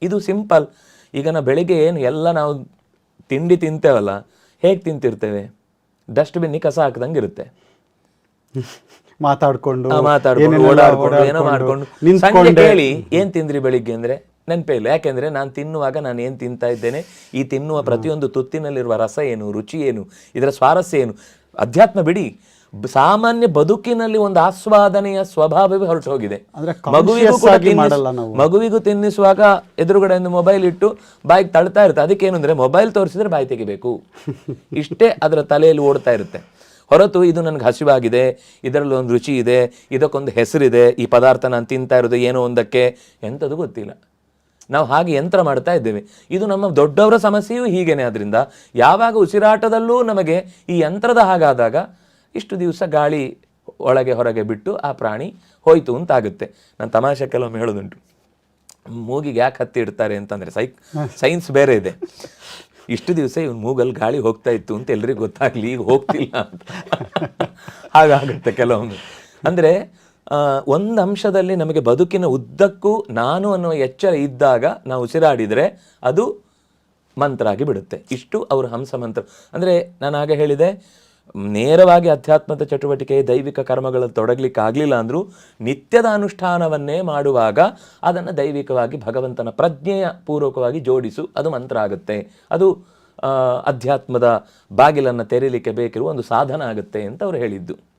ಇದು ಸಿಂಪಲ್. ಈಗ ನಾವು ಬೆಳಿಗ್ಗೆ ಏನು ಎಲ್ಲ ನಾವು ತಿಂಡಿ ತಿಂತೇವಲ್ಲ, ಹೇಗೆ ತಿಂತಿರ್ತೇವೆ? ಡಸ್ಟ್ಬಿನ್ನಿಗೆ ಕಸ ಹಾಕ್ದಂಗೆ ಇರುತ್ತೆ. ಮಾತಾಡ್ಕೊಂಡು ಓಡಾಡ್ಕೊಂಡು ಏನೋ ಮಾಡ್ಕೊಂಡು ಸಂಜೆ ಕೇಳಿ ಏನ್ ತಿಂದ್ರಿ ಬೆಳಿಗ್ಗೆ ಅಂದ್ರೆ ನೆನಪೇ ಇಲ್ಲ. ಯಾಕೆಂದ್ರೆ ನಾನು ತಿನ್ನುವಾಗ ನಾನು ಏನ್ ತಿಂತಾ ಇದ್ದೇನೆ, ಈ ತಿನ್ನುವ ಪ್ರತಿಯೊಂದು ತುತ್ತಿನಲ್ಲಿರುವ ರಸ ಏನು, ರುಚಿ ಏನು, ಇದರ ಸ್ವಾರಸ್ಯ ಏನು. ಅಧ್ಯಾತ್ಮ ಬಿಡಿ, ಸಾಮಾನ್ಯ ಬದುಕಿನಲ್ಲಿ ಒಂದು ಆಸ್ವಾದನೆಯ ಸ್ವಭಾವವೇ ಹೊರಟು ಹೋಗಿದೆ. ಮಗುವಿಗೂ ತಿನ್ನಿಸುವಾಗ ಎದುರುಗಡೆ ಮೊಬೈಲ್ ಇಟ್ಟು ಬಾಯಿಗೆ ತಳ್ತಾ ಇರುತ್ತೆ. ಅದಕ್ಕೇನು ಅಂದ್ರೆ ಮೊಬೈಲ್ ತೋರಿಸಿದ್ರೆ ಬಾಯಿ ತೆಗಿಬೇಕು, ಇಷ್ಟೇ ಅದರ ತಲೆಯಲ್ಲಿ ಓಡ್ತಾ ಇರುತ್ತೆ. ಹೊರತು ಇದು ನನಗೆ ಹಸಿವಾಗಿದೆ, ಇದರಲ್ಲಿ ಒಂದು ರುಚಿ ಇದೆ, ಇದಕ್ಕೊಂದು ಹೆಸರಿದೆ, ಈ ಪದಾರ್ಥ ನಾನು ತಿಂತಾ ಇರೋದು ಏನೋ ಒಂದಕ್ಕೆ, ಎಂಥದ್ದು ಗೊತ್ತಿಲ್ಲ. ನಾವು ಹಾಗೆ ಯಂತ್ರ ಮಾಡ್ತಾ ಇದ್ದೇವೆ. ಇದು ನಮ್ಮ ದೊಡ್ಡವರ ಸಮಸ್ಯೆಯೂ ಹೀಗೇನೆ. ಅದರಿಂದ ಯಾವಾಗ ಉಸಿರಾಟದಲ್ಲೂ ನಮಗೆ ಈ ಯಂತ್ರದ ಹಾಗಾದಾಗ ಇಷ್ಟು ದಿವಸ ಗಾಳಿ ಒಳಗೆ ಹೊರಗೆ ಬಿಟ್ಟು ಆ ಪ್ರಾಣಿ ಹೋಯ್ತು ಅಂತಾಗುತ್ತೆ. ನಾನು ತಮಾಷೆ ಕೆಲವೊಮ್ಮೆ ಹೇಳೋದುಂಟು, ಮೂಗಿಗೆ ಯಾಕೆ ಹತ್ತಿ ಇಡ್ತಾರೆ ಅಂತಂದರೆ ಸೈನ್ಸ್ ಬೇರೆ ಇದೆ. ಇಷ್ಟು ದಿವಸ ಇವನು ಮೂಗಲ್ಲಿ ಗಾಳಿ ಹೋಗ್ತಾ ಇತ್ತು ಅಂತ ಎಲ್ರಿಗೂ ಗೊತ್ತಾಗ್ಲಿ, ಈಗ ಹೋಗ್ತಿಲ್ಲ ಅಂತ ಹಾಗಾಗುತ್ತೆ ಕೆಲವೊಮ್ಮೆ. ಅಂದರೆ ಒಂದು ಅಂಶದಲ್ಲಿ ನಮಗೆ ಬದುಕಿನ ಉದ್ದಕ್ಕೂ ನಾನು ಅನ್ನುವ ಎಚ್ಚರ ಇದ್ದಾಗ ನಾವು ಉಸಿರಾಡಿದರೆ ಅದು ಮಂತ್ರ ಆಗಿ ಬಿಡುತ್ತೆ. ಇಷ್ಟು ಅವರು ಹಂಸ ಮಂತ್ರ. ಅಂದರೆ ನಾನು ಹಾಗೆ ಹೇಳಿದೆ, ನೇರವಾಗಿ ಅಧ್ಯಾತ್ಮದ ಚಟುವಟಿಕೆ ದೈವಿಕ ಕರ್ಮಗಳಲ್ಲಿ ತೊಡಗಲಿಕ್ಕೆ ಆಗಲಿಲ್ಲ ಅಂದರೂ ನಿತ್ಯದ ಅನುಷ್ಠಾನವನ್ನೇ ಮಾಡುವಾಗ ಅದನ್ನು ದೈವಿಕವಾಗಿ ಭಗವಂತನ ಪ್ರಜ್ಞೆಯ ಪೂರ್ವಕವಾಗಿ ಜೋಡಿಸು, ಅದು ಮಂತ್ರ ಆಗುತ್ತೆ. ಅದು ಅಧ್ಯಾತ್ಮದ ಬಾಗಿಲನ್ನು ತೆರೀಲಿಕ್ಕೆ ಬೇಕಿರುವ ಒಂದು ಸಾಧನ ಆಗುತ್ತೆ ಅಂತ ಅವರು ಹೇಳಿದ್ದು.